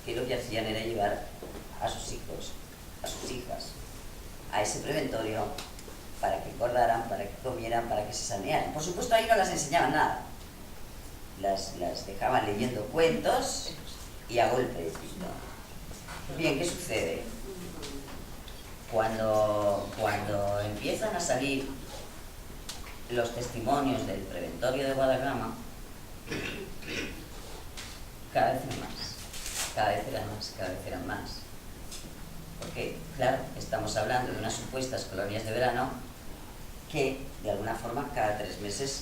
que lo que hacían era llevar a sus hijos a sus hijas a ese preventorio para que engordaran, para que comieran, para que se sanearan. Por supuesto, ahí no las enseñaban nada. Las dejaban leyendo cuentos y a golpe de pito. Bien, ¿qué sucede? Cuando empiezan a salir los testimonios del preventorio de Guadarrama, cada vez eran más. Porque, claro, estamos hablando de unas supuestas colonias de verano que, de alguna forma, cada 3 meses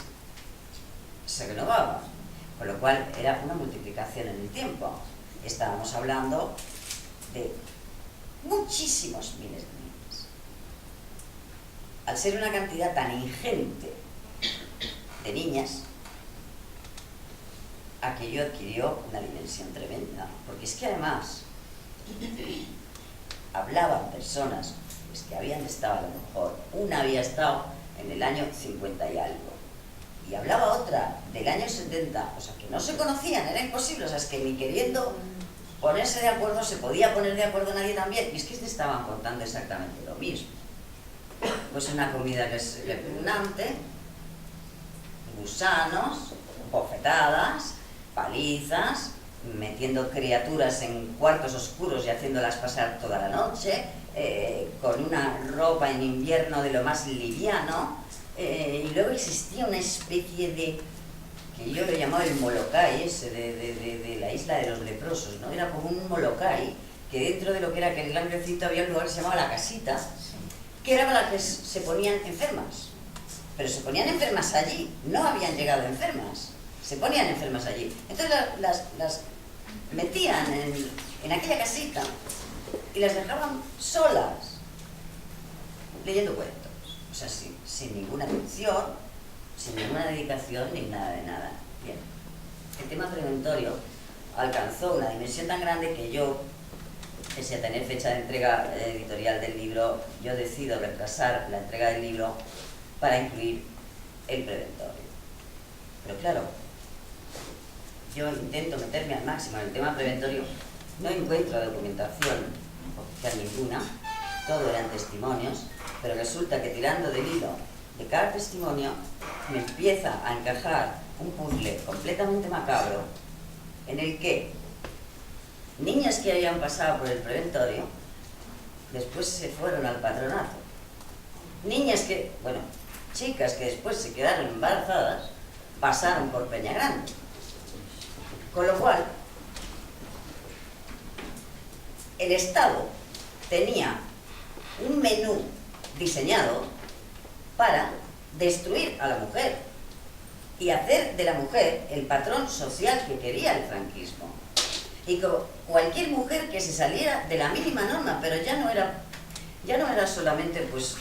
se renovaban. Con lo cual, era una multiplicación en el tiempo. Estábamos hablando de muchísimos miles de niños. Al ser una cantidad tan ingente de niñas, aquello adquirió una dimensión tremenda, porque es que además hablaban personas pues, que habían estado, a lo mejor, una había estado en el año 50 y algo, y hablaba otra del año 70, o sea, que no se conocían, era imposible, o sea, es que ni queriendo ponerse de acuerdo se podía poner de acuerdo nadie también, y es que te estaban contando exactamente lo mismo. Pues una comida que es repugnante, gusanos, bofetadas, palizas, metiendo criaturas en cuartos oscuros y haciéndolas pasar toda la noche, con una ropa en invierno de lo más liviano, y luego existía una especie de, que yo lo llamaba el Molokai ese, de la isla de los leprosos, ¿no? Era como un Molokai, que dentro de lo que era aquel langrecito había un lugar que se llamaba La Casita, que era para que se ponían enfermas, pero se ponían enfermas allí, no habían llegado enfermas, se ponían enfermas allí. Entonces las metían en aquella casita y las dejaban solas, leyendo cuentos, o sea, sin ninguna atención, sin ninguna dedicación ni nada de nada. Bien, el tema preventorio alcanzó una dimensión tan grande que yo, pese a tener fecha de entrega editorial del libro, yo decido retrasar la entrega del libro para incluir el preventorio. Pero claro, yo intento meterme al máximo en el tema preventorio, no encuentro documentación oficial ninguna, todo eran testimonios, pero resulta que tirando del hilo de cada testimonio me empieza a encajar un puzzle completamente macabro en el que niñas que habían pasado por el preventorio después se fueron al patronato, niñas que, bueno, chicas que después se quedaron embarazadas pasaron por Peñagrande. Con lo cual, el Estado tenía un menú diseñado para destruir a la mujer y hacer de la mujer el patrón social que quería el franquismo. Y cualquier mujer que se saliera de la mínima norma, pero ya no era solamente pues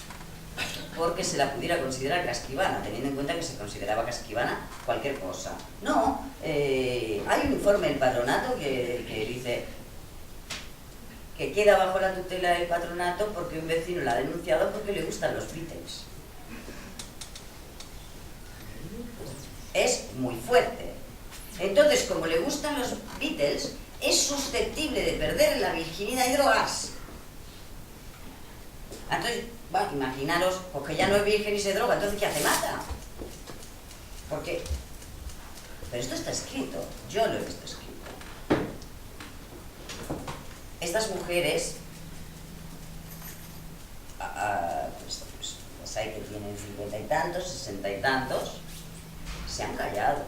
porque se la pudiera considerar casquivana, teniendo en cuenta que se consideraba casquivana cualquier cosa. No, hay un informe del patronato que dice que queda bajo la tutela del patronato porque un vecino la ha denunciado porque le gustan los Beatles. Es muy fuerte. Entonces, como le gustan los Beatles, es susceptible de perder la virginidad y drogas. Entonces, bueno, imaginaros, porque ya no es virgen y se droga, entonces ¿qué hace? Mata. Porque, pero esto está escrito, yo lo he visto escrito. Estas mujeres, pues hay que tienen 50 y tantos, 60 y tantos, se han callado.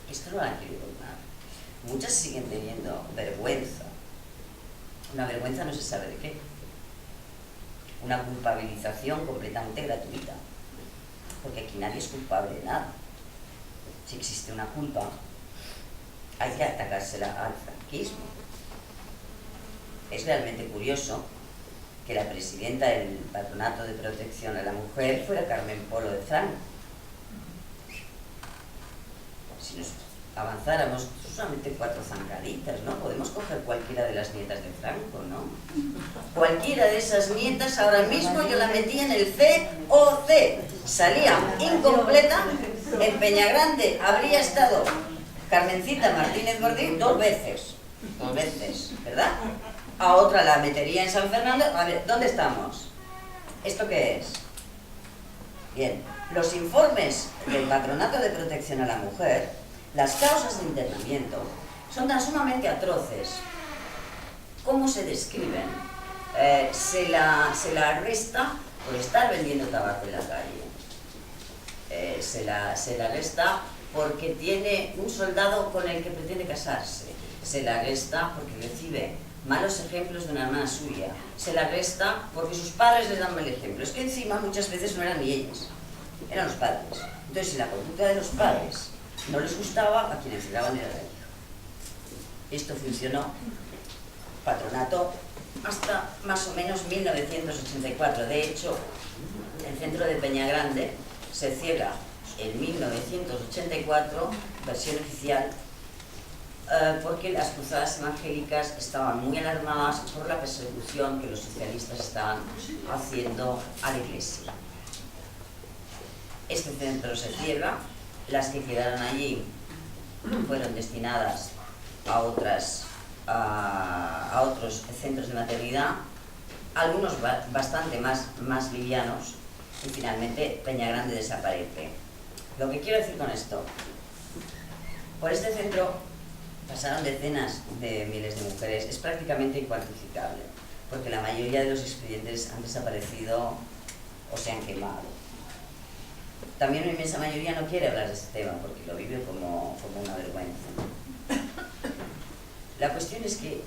Esto no lo han querido contar. Muchas siguen teniendo vergüenza. Una vergüenza no se sabe de qué. Una culpabilización completamente gratuita. Porque aquí nadie es culpable de nada. Si existe una culpa, hay que atacársela al franquismo. Es realmente curioso que la presidenta del Patronato de Protección a la Mujer fuera Carmen Polo de Franco. Si nos avanzáramos, solamente 4 zancaditas, ¿no? Podemos coger cualquiera de las nietas de Franco, ¿no? Cualquiera de esas nietas, ahora mismo yo la metía en el COC. Salía incompleta. En Peñagrande habría estado Carmencita Martínez Bordín 2 veces. 2 veces, ¿verdad? A otra la metería en San Fernando. A ver, ¿dónde estamos? ¿Esto qué es? Bien, los informes del Patronato de Protección a la Mujer, las causas de internamiento, son tan sumamente atroces. ¿Cómo se describen? Se la arresta por estar vendiendo tabaco en la calle. Se la arresta porque tiene un soldado con el que pretende casarse. Se la arresta porque recibe malos ejemplos de una hermana suya. Se la arresta porque sus padres les dan mal ejemplo. Es que encima muchas veces no eran ni ellas, eran los padres. Entonces, si la conducta de los padres no les gustaba, a quienes le daban era la hija. Esto funcionó, patronato, hasta más o menos 1984. De hecho, el centro de Peñagrande se cierra en 1984, versión oficial, porque las cruzadas evangélicas estaban muy alarmadas por la persecución que los socialistas estaban haciendo a la Iglesia. Este centro se cierra, las que quedaron allí fueron destinadas a otros centros de maternidad, algunos bastante más livianos, y finalmente Peñagrande desaparece. Lo que quiero decir con esto, por este centro pasaron decenas de miles de mujeres, es prácticamente incuantificable, porque la mayoría de los expedientes han desaparecido o se han quemado. También una inmensa mayoría no quiere hablar de este tema porque lo vive como una vergüenza. La cuestión es que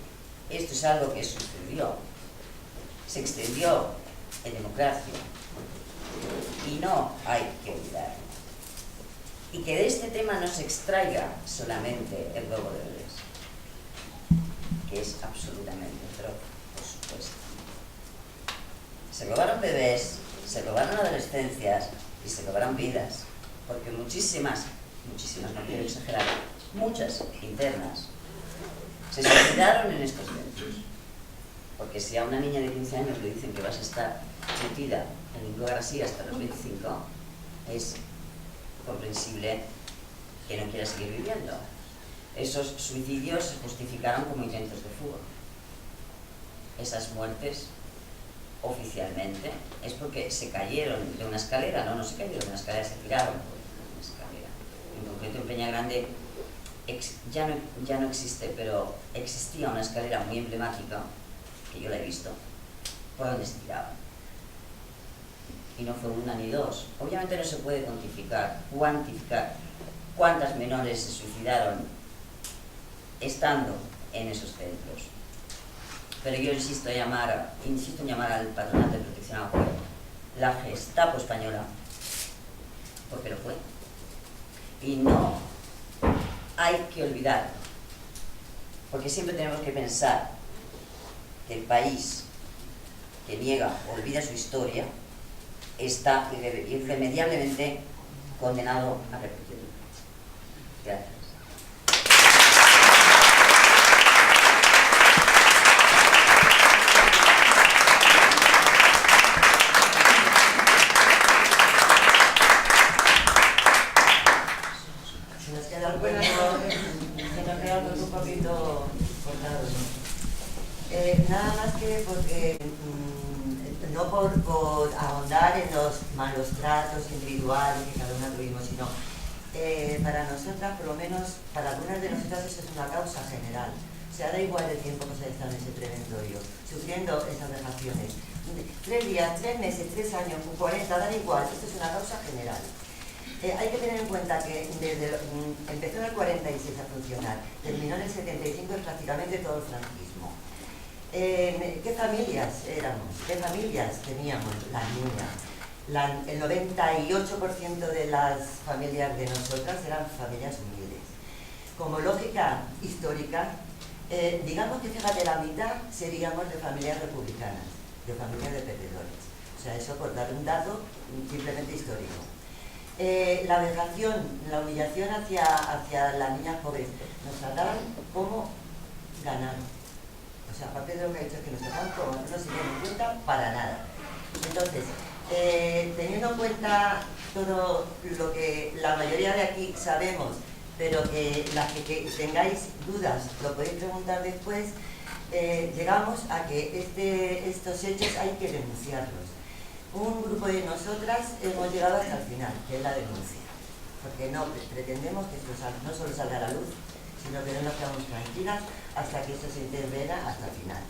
esto es algo que sucedió, se extendió en democracia y no hay que olvidarlo. Y que de este tema no se extraiga solamente el robo de bebés, que es absolutamente atroz, por supuesto. Se robaron bebés, se robaron adolescencias y se robaron vidas, porque muchísimas, no quiero exagerar, muchas internas se suicidaron en estos centros. Porque si a una niña de 15 años le dicen que vas a estar metida en un lugar así hasta los 25, es comprensible que no quiera seguir viviendo. Esos suicidios se justificaron como intentos de fuga. Esas muertes, oficialmente, es porque se cayeron de una escalera. No se cayeron de una escalera, se tiraron por una escalera. En concreto en Peñagrande ya no existe, pero existía una escalera muy emblemática, que yo la he visto, por donde se tiraban. Y no fue una ni dos. Obviamente no se puede cuantificar cuántas menores se suicidaron estando en esos centros. Pero yo insisto en llamar al Patronato de Protección a la Mujer la Gestapo española, porque lo fue. Y no hay que olvidarlo, porque siempre tenemos que pensar que el país que niega o olvida su historia está irremediablemente condenado a repetirlo. Gracias. Se nos queda un poquito cortado, ¿no? Nada más que porque no por ahondar en los malos tratos individuales que cada una tuvimos, sino para nosotras, por lo menos para algunas de nosotras, eso es una causa general. O sea, da igual el tiempo que se ha estado en ese preventorio, sufriendo esas vejaciones. 3 días, 3 meses, 3 años, 40, da igual, esto es una causa general. Hay que tener en cuenta que empezó en el 46 a funcionar, terminó en el 75 y prácticamente todo el franquismo. ¿Qué familias éramos? ¿Qué familias teníamos las niñas? El 98% de las familias de nosotras eran familias humildes. Como lógica histórica, digamos que fíjate, la mitad seríamos de familias republicanas, de familias de perdedores. O sea, eso por dar un dato simplemente histórico. La vejación, la humillación hacia las niñas pobres, nos trataban como ganaron. O sea, aparte de lo que ha dicho, es que nos trataban como no se tienen en cuenta para nada. Entonces, teniendo en cuenta todo lo que la mayoría de aquí sabemos pero que las que tengáis dudas lo podéis preguntar después. Llegamos a que estos hechos hay que denunciarlos. Un grupo de nosotras hemos llegado hasta el final, que es la denuncia, porque no pretendemos que esto no solo salga a la luz, sino que no nos quedamos tranquilas hasta que esto se intervenga hasta el final.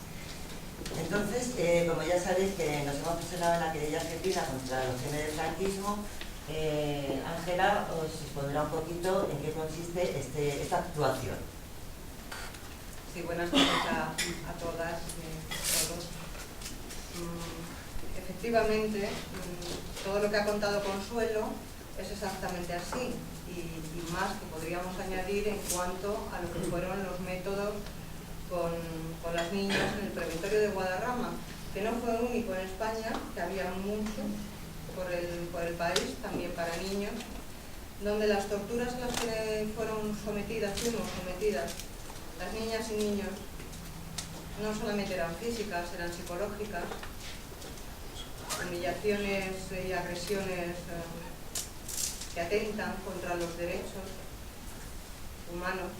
Entonces, como ya sabéis que nos hemos personado en la querella argentina contra los crímenes del franquismo, Ángela os expondrá un poquito en qué consiste esta actuación. Sí, buenas noches a todas y todos. Efectivamente, todo lo que ha contado Consuelo es exactamente así y más que podríamos añadir en cuanto a lo que fueron los métodos con las niñas en el previtorio de Guadarrama, que no fue único en España, que había muchos por el país, también para niños, donde las torturas a las que fuimos sometidas, las niñas y niños, no solamente eran físicas, eran psicológicas, humillaciones y agresiones que atentan contra los derechos humanos.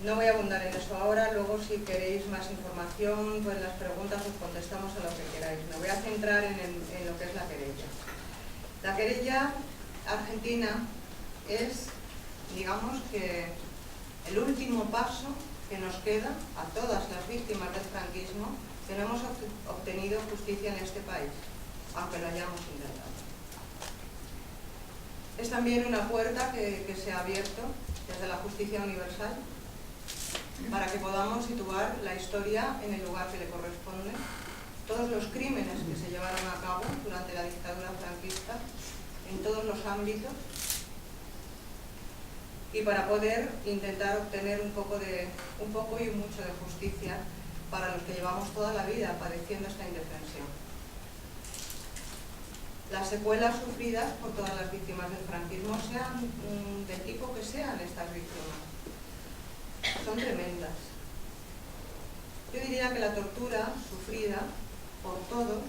No voy a abundar en eso ahora, luego si queréis más información, pues las preguntas os contestamos a lo que queráis. Me voy a centrar en lo que es la querella. La querella argentina es, digamos que, el último paso que nos queda a todas las víctimas del franquismo que no hemos obtenido justicia en este país, aunque lo hayamos intentado. Es también una puerta que se ha abierto desde la justicia universal para que podamos situar la historia en el lugar que le corresponde, todos los crímenes que se llevaron a cabo durante la dictadura franquista, en todos los ámbitos, y para poder intentar obtener un poco y mucho de justicia para los que llevamos toda la vida padeciendo esta indefensión. Las secuelas sufridas por todas las víctimas del franquismo, sean del tipo que sean estas víctimas, son tremendas. Yo diría que la tortura sufrida por todos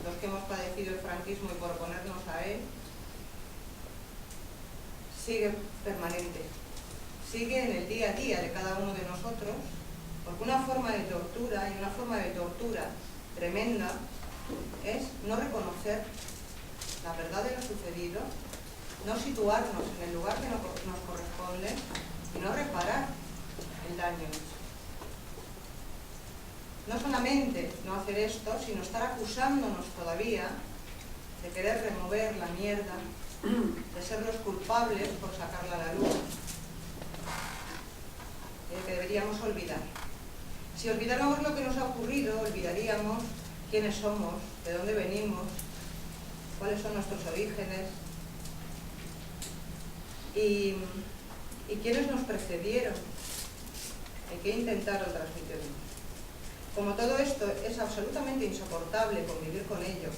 los que hemos padecido el franquismo y por oponernos a él, sigue permanente, sigue en el día a día de cada uno de nosotros, porque una forma de tortura, y una forma de tortura tremenda, es no reconocer la verdad de lo sucedido, no situarnos en el lugar que nos corresponde y no reparar el daño hecho. No solamente no hacer esto, sino estar acusándonos todavía de querer remover la mierda, de ser los culpables por sacarla a la luz, que deberíamos olvidar. Si olvidáramos lo que nos ha ocurrido, olvidaríamos quiénes somos, de dónde venimos, cuáles son nuestros orígenes y quiénes nos precedieron, y qué intentaron transmitirnos. Como todo esto es absolutamente insoportable convivir con ello,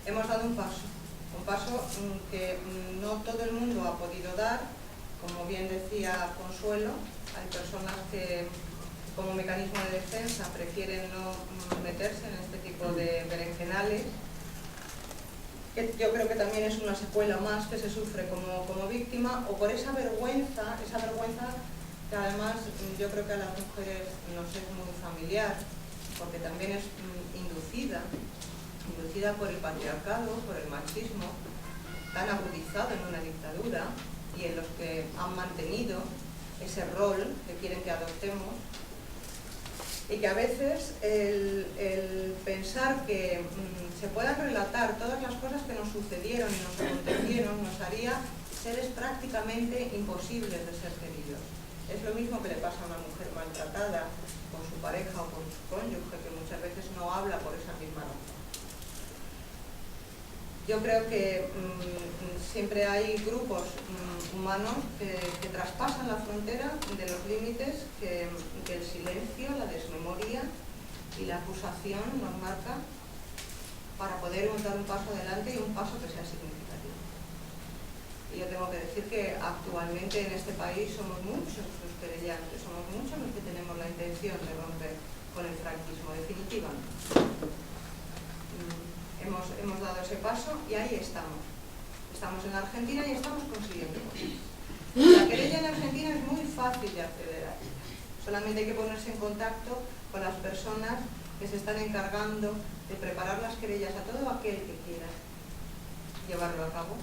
hemos dado un paso que no todo el mundo ha podido dar. Como bien decía Consuelo, hay personas que como mecanismo de defensa prefieren no meterse en este tipo de berenjenales, que yo creo que también es una secuela más que se sufre como víctima, o por esa vergüenza que además yo creo que a las mujeres nos es muy familiar, porque también es inducida por el patriarcado, por el machismo, tan agudizado en una dictadura, y en los que han mantenido ese rol que quieren que adoptemos, y que a veces el pensar que se puedan relatar todas las cosas que nos sucedieron y nos acontecieron nos haría seres prácticamente imposibles de ser queridos. Es lo mismo que le pasa a una mujer maltratada con su pareja o con su cónyuge, que muchas veces no habla por esa misma razón. Yo creo que siempre hay grupos humanos que traspasan la frontera de los límites que el silencio, la desmemoria y la acusación nos marca para poder dar un paso adelante y un paso que sea significativo. Y yo tengo que decir que actualmente en este país somos muchos los querellantes, somos muchos los que tenemos la intención de romper con el franquismo, definitivamente. Hemos dado ese paso y ahí estamos. Estamos en Argentina y estamos consiguiendo cosas. La querella en Argentina es muy fácil de acceder a ella. Solamente hay que ponerse en contacto con las personas que se están encargando de preparar las querellas a todo aquel que quiera llevarlo a cabo.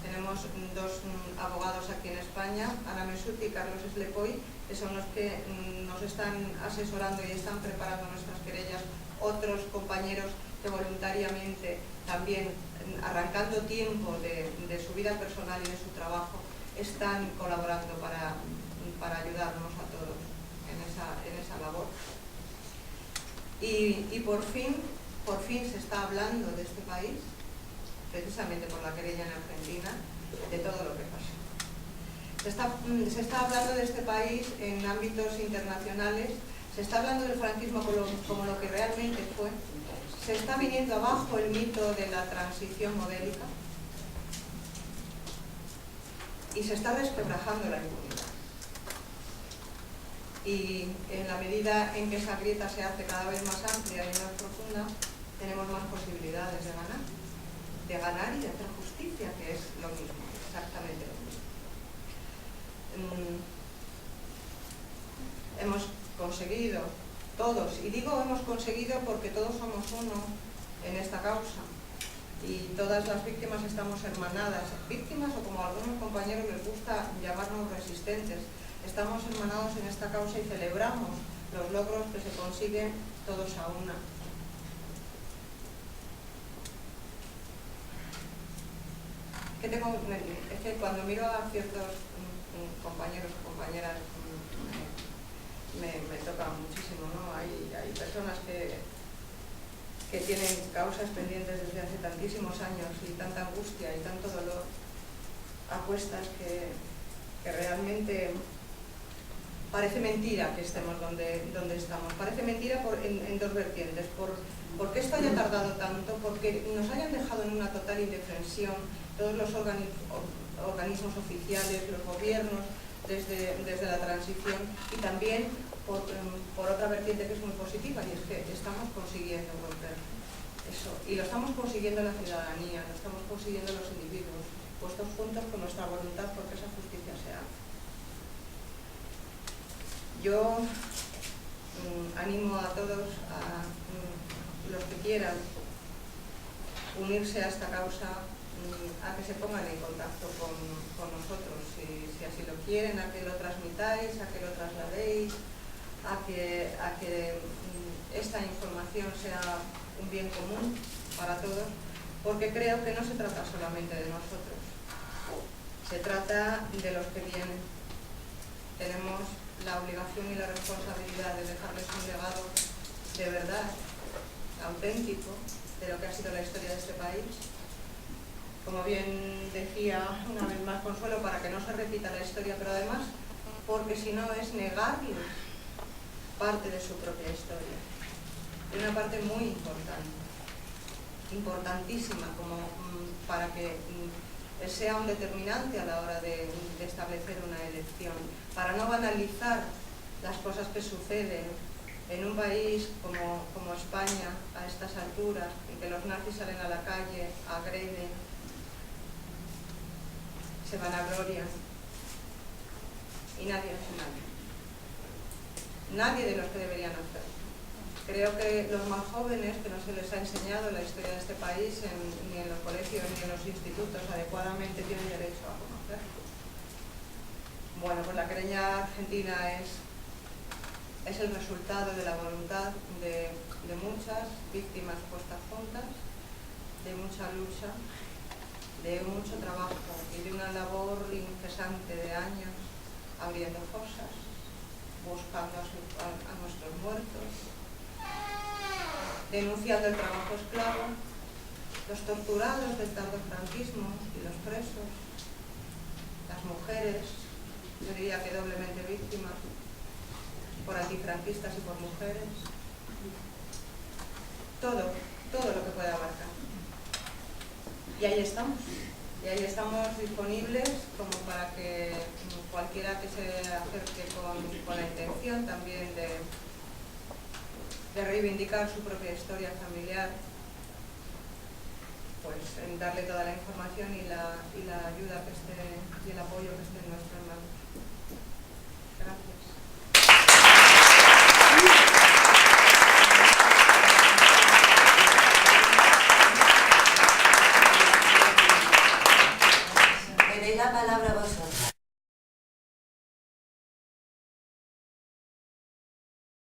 Tenemos dos abogados aquí en España, Ana Mesuti y Carlos Eslepoy, que son los que nos están asesorando y están preparando nuestras querellas. Otros compañeros que voluntariamente, también arrancando tiempo de su vida personal y de su trabajo, están colaborando para ayudarnos a todos en esa labor. Y por fin se está hablando de este país, precisamente por la querella en Argentina, de todo lo que pasó. Se está hablando de este país en ámbitos internacionales, se está hablando del franquismo como lo que realmente fue, se está viniendo abajo el mito de la transición modélica y se está resquebrajando la impunidad. Y en la medida en que esa grieta se hace cada vez más amplia y más profunda, tenemos más posibilidades de ganar y de hacer justicia, que es lo mismo, exactamente lo mismo. Hemos conseguido, todos, y digo hemos conseguido porque todos somos uno en esta causa, y todas las víctimas estamos hermanadas, víctimas o como a algunos compañeros les gusta llamarnos resistentes, estamos hermanados en esta causa y celebramos los logros que se consiguen todos a una. Es que cuando miro a ciertos compañeros o compañeras me toca muchísimo, ¿no? Hay personas que tienen causas pendientes desde hace tantísimos años y tanta angustia y tanto dolor a cuestas que realmente parece mentira que estemos donde estamos. Parece mentira en dos vertientes. Porque esto haya tardado tanto, porque nos hayan dejado en una total indefensión todos los organismos oficiales, los gobiernos, desde la transición, y también por otra vertiente que es muy positiva, y es que estamos consiguiendo romper eso, y lo estamos consiguiendo la ciudadanía, lo estamos consiguiendo los individuos, puestos juntos con nuestra voluntad porque esa justicia se haga. Yo animo a todos, a los que quieran unirse a esta causa, a que se pongan en contacto con nosotros, si así lo quieren, a que lo transmitáis, a que lo trasladéis, a que esta información sea un bien común para todos, porque creo que no se trata solamente de nosotros, se trata de los que vienen. Tenemos la obligación y la responsabilidad de dejarles un legado de verdad, auténtico, de lo que ha sido la historia de este país. Como bien decía una vez más Consuelo, para que no se repita la historia, pero además porque si no es negarles parte de su propia historia. Y una parte muy importante, importantísima, como para que sea un determinante a la hora de establecer una elección, para no banalizar las cosas que suceden en un país como España a estas alturas, en que los nazis salen a la calle, agreden, se vanaglorian y nadie hace nada. Nadie de los que deberían hacerlo. Creo que los más jóvenes, que no se les ha enseñado la historia de este país ni en los colegios ni en los institutos adecuadamente, tienen derecho a conocerlo. Bueno, pues la querella argentina es el resultado de la voluntad de muchas víctimas puestas juntas, de mucha lucha, de mucho trabajo y de una labor incesante de años abriendo fosas, buscando a nuestros muertos, denunciando el trabajo esclavo, los torturados del tardofranquismo y los presos, las mujeres, yo diría que doblemente víctimas, por antifranquistas y por mujeres, todo lo que puede abarcar. Y ahí estamos disponibles como para que cualquiera que se acerque con la intención también de reivindicar su propia historia familiar pues en darle toda la información y la ayuda que esté y el apoyo que esté en nuestras manos.